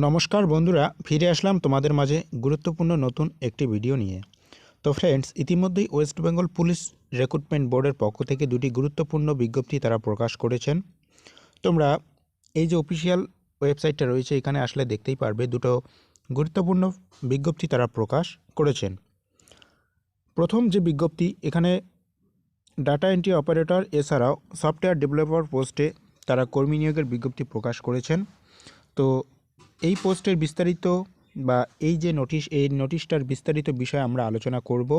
নমস্কার বন্ধুরা, ফিরে আসলাম তোমাদের মাঝে গুরুত্বপূর্ণ নতুন একটি ভিডিও নিয়ে। তো ফ্রেন্ডস, ইতিমধ্যেই ওয়েস্ট বেঙ্গল পুলিশ রিক্রুটমেন্ট বোর্ডের পক্ষ থেকে দুটি গুরুত্বপূর্ণ বিজ্ঞপ্তি তারা প্রকাশ করেছেন। তোমরা এই যে অফিসিয়াল ওয়েবসাইটটা রয়েছে এখানে আসলে দেখতেই পারবে দুটো গুরুত্বপূর্ণ বিজ্ঞপ্তি তারা প্রকাশ করেছেন। প্রথম যে বিজ্ঞপ্তি, এখানে ডাটা এন্ট্রি অপারেটর এছাড়াও সফটওয়্যার ডেভেলপার পোস্টে তারা কর্মী নিয়োগের বিজ্ঞপ্তি প্রকাশ করেছেন। তো এই পোস্টের বিস্তারিত বা এই যে নোটিশটার বিস্তারিত বিষয়ে আমরা আলোচনা করব।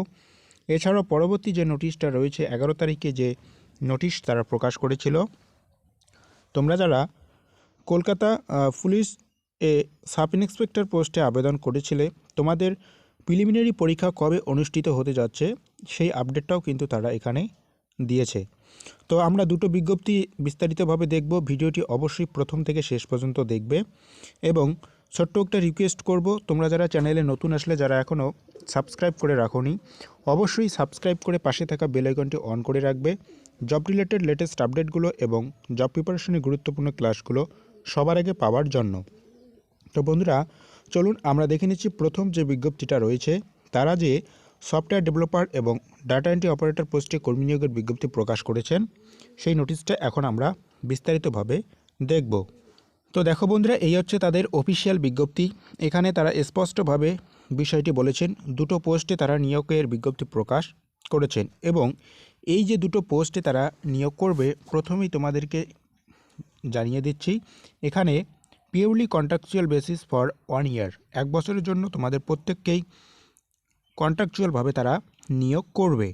এছাড়াও পরবর্তী যে নোটিশটা রয়েছে 11 তারিখে যে নোটিশ তারা প্রকাশ করেছিল, তোমরা যারা কলকাতা পুলিশ সাব ইন্সপেক্টর পোস্টে আবেদন করেছিলে, তোমাদের প্রিলিমিনারি পরীক্ষা কবে অনুষ্ঠিত হতে যাচ্ছে সেই আপডেটটাও কিন্তু তারা এখানে দিয়েছে। তো আমরা দুটো বিজ্ঞপ্তি বিস্তারিতভাবে দেখব। ভিডিওটি অবশ্যই প্রথম থেকে শেষ পর্যন্ত দেখবে এবং ছোট্ট একটা রিকোয়েস্ট করব, তোমরা যারা চ্যানেলে নতুন আসলে যারা এখনও সাবস্ক্রাইব করে রাখোনি, অবশ্যই সাবস্ক্রাইব করে পাশে থাকা বেল আইকনটি অন করে রাখবে জব রিলেটেড লেটেস্ট আপডেটগুলো এবং জব প্রিপারেশনের গুরুত্বপূর্ণ ক্লাসগুলো সবার আগে পাওয়ার জন্য। তো বন্ধুরা, চলুন আমরা দেখে নিচ্ছি প্রথম যে বিজ্ঞপ্তিটা রয়েছে। তারা যে সফটওয়্যার ডেভেলপার এবং ডাটা এন্ট্রি অপারেটর পোস্টে কর্মী নিয়োগের বিজ্ঞপ্তি প্রকাশ করেছেন, সেই নোটিশটা এখন আমরা বিস্তারিতভাবে দেখব। তো দেখো বন্ধুরা, এই হচ্ছে তাদের অফিসিয়াল বিজ্ঞপ্তি। এখানে তারা স্পষ্টভাবে বিষয়টি বলেছেন, দুটো পোস্টে তারা নিয়োগের বিজ্ঞপ্তি প্রকাশ করেছেন এবং এই যে দুটো পোস্টে তারা নিয়োগ করবে, প্রথমেই তোমাদেরকে জানিয়ে দিচ্ছি, এখানে পিওরলি কন্ট্রাকচুয়াল বেসিস ফর 1 ইয়ার, 1 বছরের জন্য তোমাদের প্রত্যেককেই কন্ট্রাকচুয়ালভাবে তারা নিয়োগ করবে।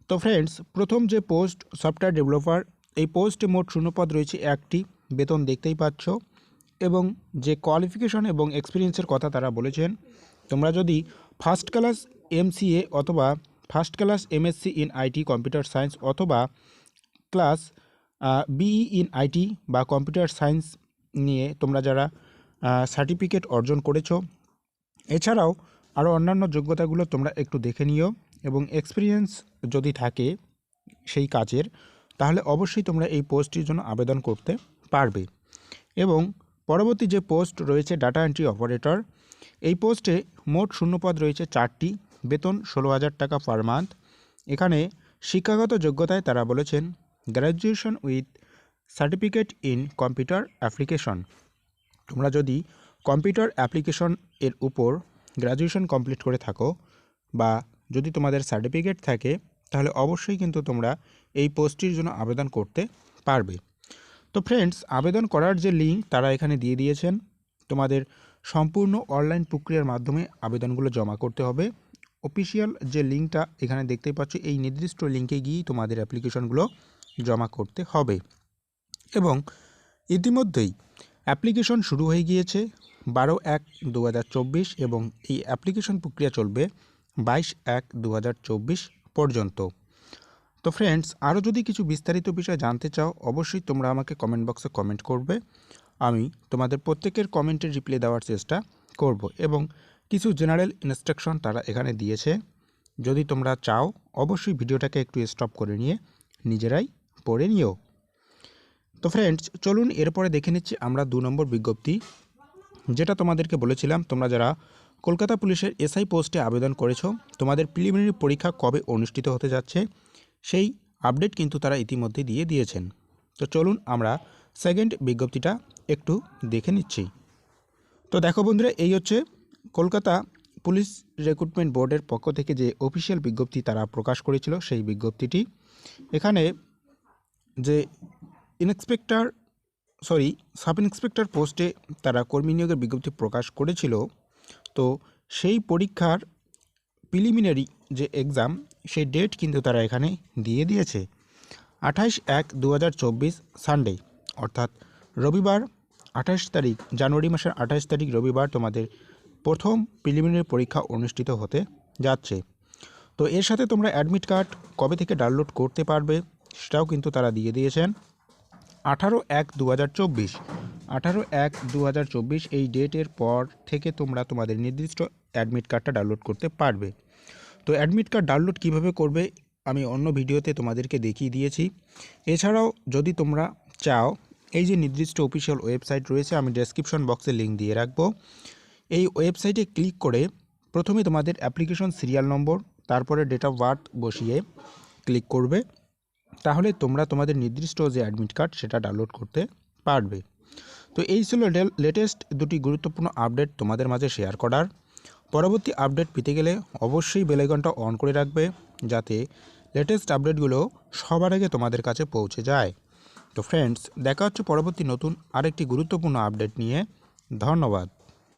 তো ফ্রেন্ডস, প্রথম যে পোস্ট সফটওয়্যার ডেভেলপার, এই পোস্টে মোট শূন্যপদ রয়েছে 1টি, বেতন দেখতেই পাচ্ছ এবং যে কোয়ালিফিকেশন এবং এক্সপিরিয়েন্সের কথা তারা বলেছেন, তোমরা যদি ফার্স্ট ক্লাস MCA অথবা first class MSc in IT computer science অথবা ক্লাস BE ইন IT বা কম্পিউটার সায়েন্স নিয়ে তোমরা যারা সার্টিফিকেট অর্জন করেছো, এছাড়াও আরও অন্যান্য যোগ্যতাগুলো তোমরা একটু দেখে নিও এবং এক্সপিরিয়েন্স যদি থাকে সেই কাজের, তাহলে অবশ্যই তোমরা এই পোস্টটির জন্য আবেদন করতে পারবে। এবং পরবর্তী যে পোস্ট রয়েছে ডাটা এন্ট্রি অপারেটর, এই পোস্টে মোট শূন্যপদ রয়েছে 4টি, বেতন 16,000 টাকা পার মান্থ। এখানে শিক্ষাগত যোগ্যতায় তারা বলেছেন graduation with certificate in computer application. তোমরা যদি কম্পিউটার অ্যাপ্লিকেশন এর উপর গ্র্যাজুয়েশন কমপ্লিট করে থাকো বা যদি তোমাদের সার্টিফিকেট থাকে, তাহলে অবশ্যই কিন্তু তোমরা এই পোস্টটির জন্য আবেদন করতে পারবে। তো ফ্রেন্ডস, আবেদন করার যে লিঙ্ক তারা এখানে দিয়ে দিয়েছেন, তোমাদের সম্পূর্ণ অনলাইন প্রক্রিয়ার মাধ্যমে আবেদনগুলো জমা করতে হবে। অফিসিয়াল যে লিঙ্কটা এখানে দেখতেই পাচ্ছ, এই নির্দিষ্ট লিঙ্কে গিয়েই তোমাদের অ্যাপ্লিকেশনগুলো জমা করতে হবে এবং ইতিমধ্যেই অ্যাপ্লিকেশন শুরু হয়ে গিয়েছে 12/1/2024 এবং এই অ্যাপ্লিকেশন প্রক্রিয়া চলবে 22/1/2024 পর্যন্ত। তো ফ্রেন্ডস, আরও যদি কিছু বিস্তারিত বিষয় জানতে চাও, অবশ্যই তোমরা আমাকে কমেন্ট বক্সে কমেন্ট করবে। আমি তোমাদের প্রত্যেকের কমেন্টের রিপ্লাই দেওয়ার চেষ্টা করব এবং কিছু জেনারেল ইনস্ট্রাকশন তারা এখানে দিয়েছে, যদি তোমরা চাও অবশ্যই ভিডিওটাকে একটু স্টপ করে নিয়ে নিজেরাই পড়ে নিও। তো ফ্রেন্ডস, চলুন এরপরে দেখে নিচ্ছি আমরা 2 নম্বর বিজ্ঞপ্তি, যেটা তোমাদেরকে বলেছিলাম, তোমরা যারা কলকাতা পুলিশের SI পোস্টে আবেদন করেছো, তোমাদের প্রিলিমিনারি পরীক্ষা কবে অনুষ্ঠিত হতে যাচ্ছে সেই আপডেট কিন্তু তারা ইতিমধ্যে দিয়ে দিয়েছেন। তো চলুন আমরা সেকেন্ড বিজ্ঞপ্তিটা একটু দেখে নিচ্ছি। তো দেখো বন্ধুরা, এই হচ্ছে কলকাতা পুলিশ রিক্রুটমেন্ট বোর্ডের পক্ষ থেকে যে অফিসিয়াল বিজ্ঞপ্তি তারা প্রকাশ করেছিল সেই বিজ্ঞপ্তিটি। এখানে যে সাব ইন্সপেক্টর পোস্টে তারা কর্মী নিয়োগের বিজ্ঞপ্তি প্রকাশ করেছিল, তো সেই পরীক্ষার প্রিলিমিনারি যে এক্সাম সেই ডেট কিন্তু তারা এখানে দিয়ে দিয়েছে 28/1/2024 সানডে, অর্থাৎ রবিবার 28 তারিখ, জানুয়ারি মাসের 28 তারিখ রবিবার তোমাদের প্রথম প্রিলিমিনারি পরীক্ষা অনুষ্ঠিত হতে যাচ্ছে। তো এর সাথে তোমরা অ্যাডমিট কার্ড কবে থেকে ডাউনলোড করতে পারবে সেটাও কিন্তু তারা দিয়ে দিয়েছেন 18/1/2024। 18/1/2024 এই ডেটের পর থেকে তোমরা তোমাদের নির্দিষ্ট অ্যাডমিট কার্ডটা ডাউনলোড করতে পারবে। তো অ্যাডমিট কার্ড ডাউনলোড কিভাবে করবে আমি অন্য ভিডিওতে তোমাদেরকে দেখিয়ে দিয়েছি। এছাড়াও যদি তোমরা চাও এই যে নির্দিষ্ট অফিসিয়াল ওয়েবসাইট রয়েছে, আমি ডেসক্রিপশন বক্সে লিঙ্ক দিয়ে রাখবো। এই ওয়েবসাইটে ক্লিক করে প্রথমে তোমাদের অ্যাপ্লিকেশন সিরিয়াল নম্বর, তারপরে ডেট অফ বার্থ বসিয়ে ক্লিক করবে, তাহলে তোমরা তোমাদের নির্দিষ্ট যে অ্যাডমিট কার্ড সেটা ডাউনলোড করতে পারবে। তো এই ছিল লেটেস্ট দুটি গুরুত্বপূর্ণ আপডেট তোমাদের মাঝে শেয়ার করার। পরবর্তী আপডেট পেতে গেলে অবশ্যই বেল আইকনটা অন করে রাখবে, যাতে লেটেস্ট আপডেটগুলো সবার আগে তোমাদের কাছে পৌঁছে যায়। তো ফ্রেন্ডস, দেখা হচ্ছে পরবর্তী নতুন আরেকটি গুরুত্বপূর্ণ আপডেট নিয়ে। ধন্যবাদ।